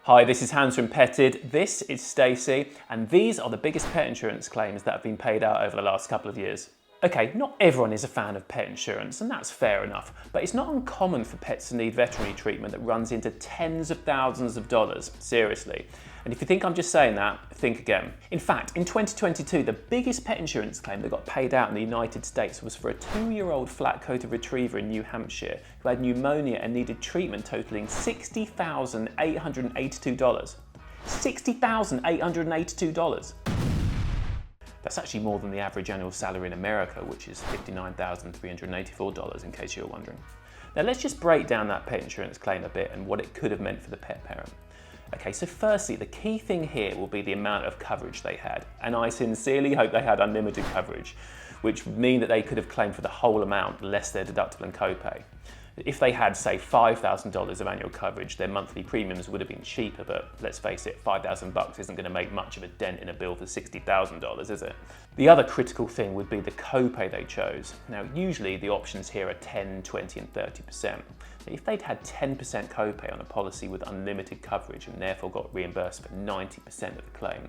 Hi, this is Hans from Petted, this is Stacey, and these are the biggest pet insurance claims that have been paid out over the last couple of years. Okay, not everyone is a fan of pet insurance, and that's fair enough, but it's not uncommon for pets to need veterinary treatment that runs into tens of thousands of dollars, seriously. And if you think I'm just saying that, think again. In fact, in 2022, the biggest pet insurance claim that got paid out in the United States was for a 2-year-old flat-coated retriever in New Hampshire who had pneumonia and needed treatment totaling $60,882. $60,882. That's actually more than the average annual salary in America, which is $59,384, in case you were wondering. Now let's just break down that pet insurance claim a bit and what it could have meant for the pet parent. Okay, so firstly, the key thing here will be the amount of coverage they had. And I sincerely hope they had unlimited coverage, which would mean that they could have claimed for the whole amount, less their deductible and copay. If they had, say, $5,000 of annual coverage, their monthly premiums would have been cheaper, but let's face it, $5,000 isn't going to make much of a dent in a bill for $60,000, is it? The other critical thing would be the copay they chose. Now, usually the options here are 10, 20 and 30%. If they'd had 10% copay on a policy with unlimited coverage and therefore got reimbursed for 90% of the claim,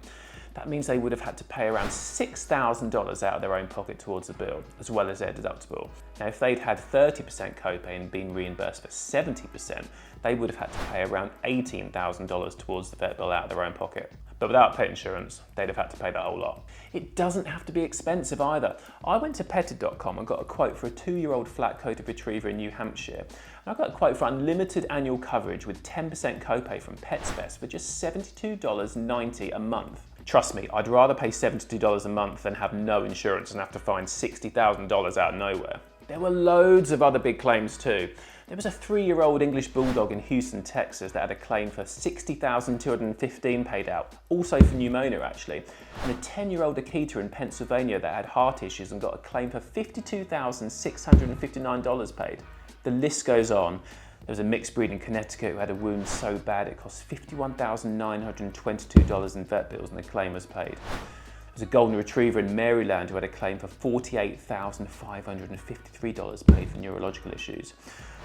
that means they would have had to pay around $6,000 out of their own pocket towards the bill, as well as their deductible. Now, if they'd had 30% copay and been reimbursed for 70%, they would have had to pay around $18,000 towards the vet bill out of their own pocket. But without pet insurance, they'd have had to pay the whole lot. It doesn't have to be expensive either. I went to petted.com and got a quote for a 2-year-old flat-coated retriever in New Hampshire. And I got a quote for unlimited annual coverage with 10% copay from PetSpec for just $72.90 a month. Trust me, I'd rather pay $72 a month than have no insurance and have to find $60,000 out of nowhere. There were loads of other big claims too. There was a 3-year-old English Bulldog in Houston, Texas that had a claim for $60,215 paid out, also for pneumonia actually, and a 10-year-old Akita in Pennsylvania that had heart issues and got a claim for $52,659 paid. The list goes on. There was a mixed breed in Connecticut who had a wound so bad it cost $51,922 in vet bills and the claim was paid. There was a golden retriever in Maryland who had a claim for $48,553 paid for neurological issues.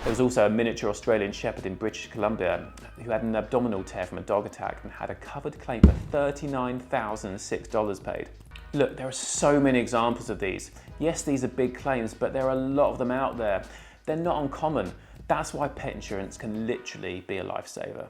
There was also a miniature Australian Shepherd in British Columbia who had an abdominal tear from a dog attack and had a covered claim for $39,006 paid. Look, there are so many examples of these. Yes, these are big claims, but there are a lot of them out there. They're not uncommon. That's why pet insurance can literally be a lifesaver.